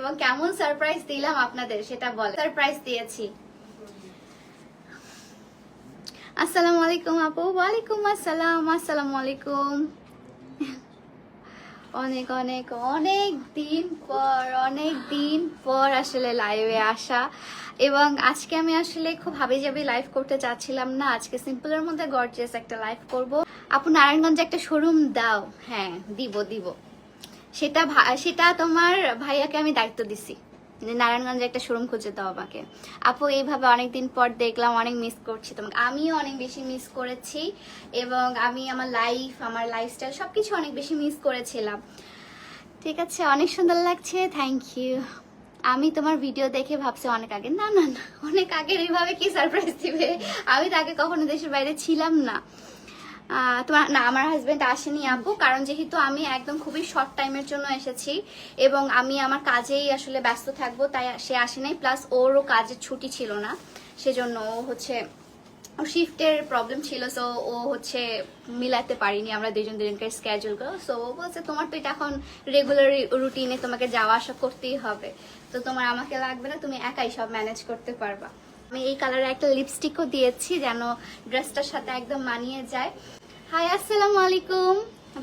এবং কেমন সারপ্রাইজ দিলাম আপনাদের সেটা বলে। সারপ্রাইজ দিয়েছি। আসসালামু আলাইকুম আপু। ওয়ালাইকুম আসসালাম। আসসালামু আলাইকুম। অনেক অনেক অনেক দিন পর আসলে লাইভে আসা, এবং আজকে আমি আসলে খুব হাবিজাবি লাইভ করতে চাচ্ছিলাম না। আজকে সিম্পলের মধ্যে গর্জিয়াস একটা লাইভ করব। আপু নারায়ণগঞ্জে একটা শোরুম দাও। হ্যাঁ দিব। সেটা তোমার ভাইয়াকে আমি দায়িত্ব দিছি, নারায়ণগঞ্জে একটা শোরুম খুঁজে দাও আমাকে। আপু এইভাবে অনেকদিন পর দেখলাম, অনেক মিস করছি তোমাকে। আমিও অনেক বেশি মিস করেছি, এবং আমি আমার লাইফস্টাইল সবকিছু অনেক বেশি মিস করেছিলাম। ঠিক আছে, অনেক সুন্দর লাগছে, থ্যাংক ইউ। আমি তোমার ভিডিও দেখে ভাবছি অনেক আগে। না, অনেক আগে এইভাবে কি সারপ্রাইজ দিবে? আমি তাকে কখনো দেশের বাইরে ছিলাম না। আমার হাজবেন্ড আসেনি আপু, কারণ যেহেতু আমি একদম খুবই শর্ট টাইমের জন্য এসেছি এবং আমি আমার কাজেই আসলে ব্যস্ত থাকবো, তাই সে আসে নাই। প্লাস ওরও কাজের ছুটি ছিল না, সেজন্য ও হচ্ছে শিফটের প্রবলেম ছিল, সো ও হচ্ছে মিলাতে পারিনি আমরা দুজনকে স্কেজুলগুলো। সো ও বলছে তোমার তো এটা এখন রেগুলার রুটিনে তোমাকে যাওয়া আসা করতেই হবে, তো তোমার আমাকে লাগবে না, তুমি একাই সব ম্যানেজ করতে পারবা। আমি এই কালারের একটা লিপস্টিকও দিয়েছি যেন ড্রেসটার সাথে একদম মানিয়ে যায়। হাই, আসসালামু আলাইকুম।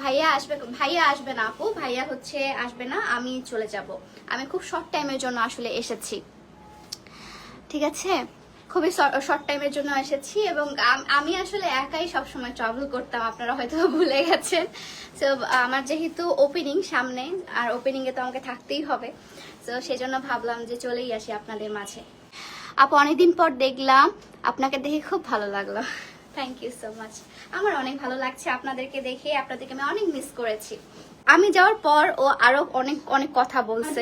ভাইয়া আসবে না আপু, ভাইয়া হচ্ছে আসবে না, আমি চলে যাব। আমি খুব শর্ট টাইমের জন্য আসলে এসেছি, ঠিক আছে, খুবই শর্ট টাইমের জন্য এসেছি। এবং আমি আসলে একাই সবসময় ট্রাভেল করতাম, আপনারা হয়তো ভুলে গেছেন। তো আমার যেহেতু ওপেনিং সামনে, আর ওপেনিংয়ে তো আমাকে থাকতেই হবে, তো সেই জন্য ভাবলাম যে চলেই আসি আপনাদের মাঝে। আপু অনেকদিন পর দেখলাম, আপনাকে দেখে খুব ভালো লাগলো। Thank you so much. আমার অনেক ভালো লাগছে আপনাদেরকে দেখে, আপনাদেরকে আমি অনেক মিস করেছি। আমি যাওয়ার পর ও আরো অনেক অনেক কথা বলছে।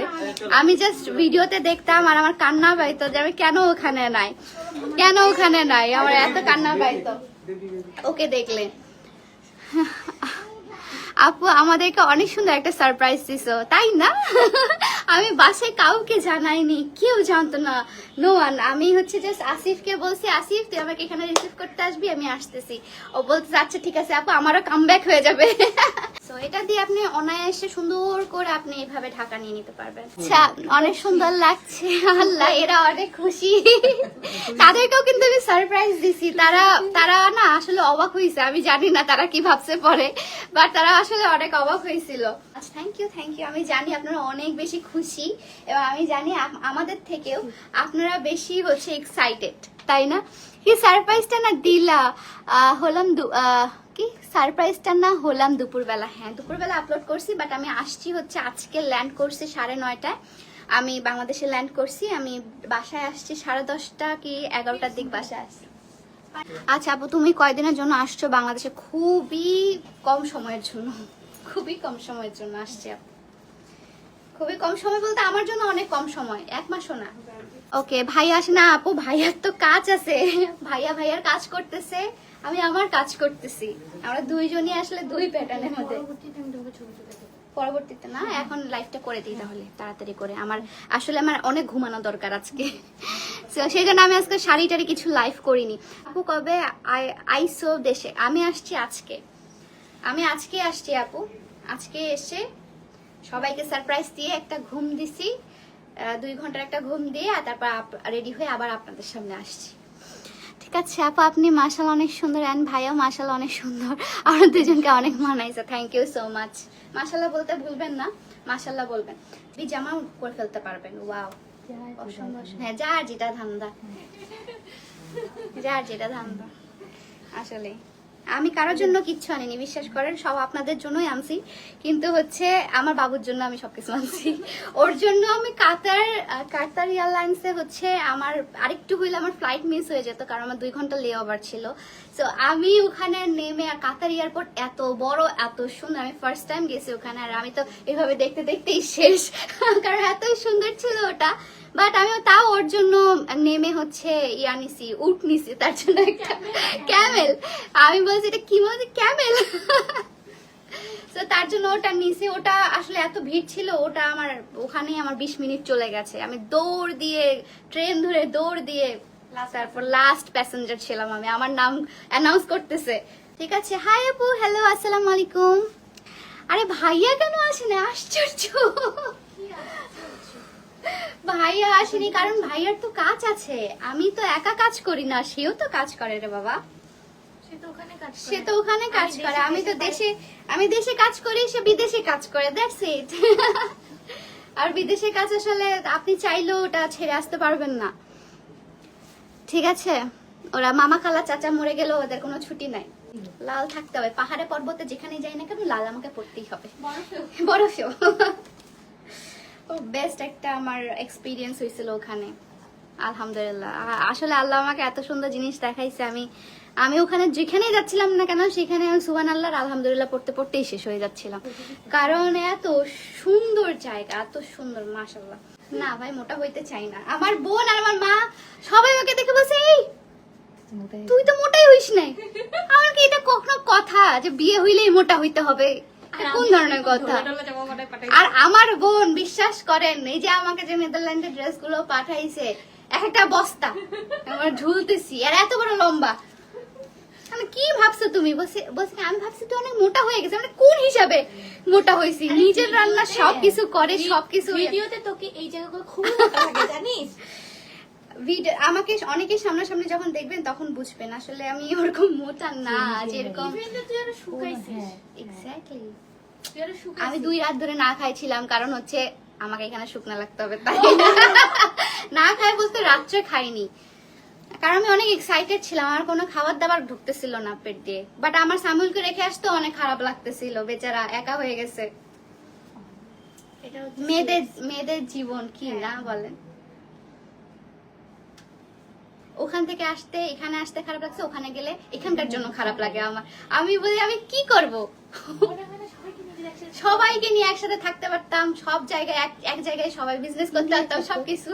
আমি জাস্ট ভিডিওতে দেখতাম আর আমার কান্না পাইতো যে আমি কেন ওখানে নাই, আমার এত কান্না পাইতো ওকে দেখলে। আপু আমাদেরকে অনেক সুন্দর একটা সারপ্রাইজ দিছো, তাই না? আমি বাসায় কাউকে জানাইনি, কেউ জানতো না, নো ওয়ান। আমি হচ্ছে জাস্ট আসিফকে বলছি, আসিফ তুই আমাকে এখানে রিসিভ করতে আসবি, আমি আসতেছি। ও বলতে আচ্ছা ঠিক আছে আপু, আমারও কামব্যাক হয়ে যাবে। তো এটা দিয়ে আপনি অনায়াসে সুন্দর করে আপনি এভাবে ঢাকা নিয়ে নিতে পারবেন। আচ্ছা, অনেক সুন্দর লাগছে। আল্লাহ, এরা অনেক খুশি। তাদেরকেও কিন্তু আমি সারপ্রাইজ দিছি। তারা না আসলে অবাক হয়েছে, আমি জানি না তারা কি ভাবছে পরে, বাট তারা আসলে অনেক অবাক হয়েছিল। আচ্ছা, থ্যাংক ইউ। আমি জানি আপনারা অনেক বেশি খুশি, এবং আমি জানি আমাদের থেকেও আপনারা বেশি হচ্ছে এক্সাইটেড, তাই না? কি সারপ্রাইজটা না দিলা হলাম দুপুরবেলা। হ্যাঁ, দুপুরবেলা আপলোড করছি, বাট আমি আসছি হচ্ছে আজকে ল্যান্ড করছি 9:30টায়। আমি বাংলাদেশে ল্যান্ড করছি, আমি বাসায় আসছি 10:30 কি 11টার দিক বাসায় আসছি। আচ্ছা আপু, তুমি কয়দিনের জন্য আসছো বাংলাদেশে? খুবই কম সময়ের জন্য আসছি আপু। খুবই কম সময় বলতে আমার জন্য অনেক কম সময়, 1 মাসও না। ওকে, ভাইয়া আসে না আপু, ভাইয়ার তো কাজ আছে। ভাইয়ার কাজ করতেছে, আমি আমার কাজ করতেছি। আমরা দুইজনই আসলে দুই প্যাটার্নের মধ্যে। পরবর্তীতে না, এখন লাইভটা করে দিই তাহলে তাড়াতাড়ি করে। আমার অনেক ঘুমানো দরকার আজকে, সেই জন্য আমি আজকে শাড়ি কিছু লাইভ করিনি। আপু কবে আইসো দেশে? আমি আজকে আসছি আপু। আজকে এসে সবাইকে সারপ্রাইজ দিয়ে একটা ঘুম দিছি, 2 ঘন্টার একটা ঘুম দিয়ে, আর তারপর রেডি হয়ে আবার আপনাদের সামনে আসছি। ঠিক আছে আপু, আপনি মাশাআল্লাহ অনেক সুন্দর, এন্ড ভাইয়া মাশাআল্লাহ অনেক সুন্দর। আমরা দুজনকে অনেক মানাইছে, থ্যাংক ইউ সো মাচ। মাশাআল্লাহ বলতে ভুলবেন না, মাশাআল্লাহ বলবেন। জামা করে ফেলতে পারবেন, ওয়াও, অসম্ভব। হ্যাঁ, যার যেটা ধান্দা। আসলে আমি কারোর জন্য কিচ্ছু আনিনি, বিশ্বাস করেন, সব আপনাদের জন্যই আনছি। কিন্তু হচ্ছে আমার বাবুর জন্য আমি সবকিছু আনছি। ওর জন্য আমি কাতার এয়ারলাইন্সে হচ্ছে আমার আরেকটু হইলে আমার ফ্লাইট মিস হয়ে যেত, কারণ আমার 2 ঘন্টা লে ওভার ছিল। তো আমি ওখানে নেমে, আর কাতার এয়ারপোর্ট এত বড়, এত সুন্দর, আমি ফার্স্ট টাইম গেছি ওখানে, আর আমি তো এভাবে দেখতেই শেষ, কারণ এতই সুন্দর ছিল ওটা। বাট আমি তাও ওর জন্য নেমে হচ্ছে উট নিছি, তার জন্য একটা ক্যামেল। আমি বলছি এটা কি বলছি, ক্যামেল। তো তার জন্য ওটা নিছি। ওটা আসলে এত ভিড় ছিল, ওটা ওখানেই আমার 20 মিনিট চলে গেছে। আমি ট্রেন ধরে দৌড় দিয়ে তারপর লাস্ট প্যাসেঞ্জার ছিলাম আমি। আমার নাম অ্যানাউন্স করতেছে। ঠিক আছে, হাই আপু, হ্যালো, আসসালামু আলাইকুম। আরে ভাইয়া কেন আসে না? আশ্চর্য। ভাইয়া আসেনি কারণ ভাইয়ার তো কাজ আছে, আমি তো একা কাজ করি না, সেও তো কাজ করে রে বাবা। সে তো ওখানে কাজ করে, আমি দেশে কাজ করি, সে বিদেশে কাজ করে, দ্যাটস ইট। আর বিদেশে কাজ আসলে আপনি চাইলেও ওটা ছেড়ে আসতে পারবেন না, ঠিক আছে? ওরা মামা খালা চাচা মরে গেলেও ওদের কোনো ছুটি নাই, লাল থাকতে হবে। পাহাড়ে পর্বতে যেখানে যাই না কেন লাল আমাকে পড়তেই হবে, বরফেও। বেস্ট একটা আমার এক্সপিরিয়েন্স হয়েছিল ওখানে, আলহামদুলিল্লাহ। আসলে আল্লাহ আমাকে এত সুন্দর জিনিস দেখাইছে, আমি ওখানে যেখানেই যাচ্ছিলাম না কেন সেখানে আমি সুবহানাল্লাহ আলহামদুলিল্লাহ পড়তে পড়তেই শেষ হয়ে যাচ্ছিলাম, কারণ এত সুন্দর জায়গা, এত সুন্দর, মাশাআল্লাহ। না ভাই, মোটা হইতে চাই না। আমার বোন আর আমার মা সবাই আমাকে দেখে বলছে, এই তুই তো মোটাই হইস নাই। আমার কি এটা কখনো কথা যে বিয়ে হইলেই মোটা হইতে হবে? কোন ধরনের কথা? আর আমার বোন বিশ্বাস করেন, এই যে আমাকে যে নেদারল্যান্ডের ড্রেস গুলো পাঠাইছে, একটা বস্তা আমার ঝুলতেছি, আর এত বড় লম্বা। আমি কি ভাবছো তুমি? বলছে আমি ভাবছি তুই অনেক মোটা হয়ে গেছে। মানে কোন হিসাবে মোটা হয়েছি? নিজের রান্না সবকিছু করে, সবকিছু। ভিডিওতে তোকে এই জায়গাগুলো খুব মোটা লাগে জানিস। ভিডিও আমাকে অনেকে সামনাসামনি যখন দেখবেন তখন বুঝবেন আসলে আমি ওরকম মোটা না, যেরকম তুই আরো শুকাইছিস। এক্স্যাক্টলি। তুই আরো শুকাইছিস। আমি 2 রাত ধরে না খাইছিলাম, কারণ হচ্ছে আমাকে এখানে শুকনা লাগতে হবে তাই। না খাই বলতে রাত্রে খাইনি, কারণ আমি অনেক এক্সাইটেড ছিলাম, আমার কোনো খাবার দাবার ঢুকতেছিল না পেট দিয়ে। বাট আমার সামুলকে রেখে আসতে অনেক খারাপ লাগতেছিল, বেচারা একা হয়ে গেছে। এটা হচ্ছে মেয়েদের জীবন কি না বলেন? ওখান থেকে আসতে এখানে আসতে খারাপ লাগছে, ওখানে গেলে এখানকার জন্য খারাপ লাগে আমার। আমি বলি আমি কি করব? সবাইকে নিয়ে একসাথে থাকতে পারতাম, সব জায়গায় এক জায়গায় সবাই বিজনেস করতে পারতাম, সবকিছু।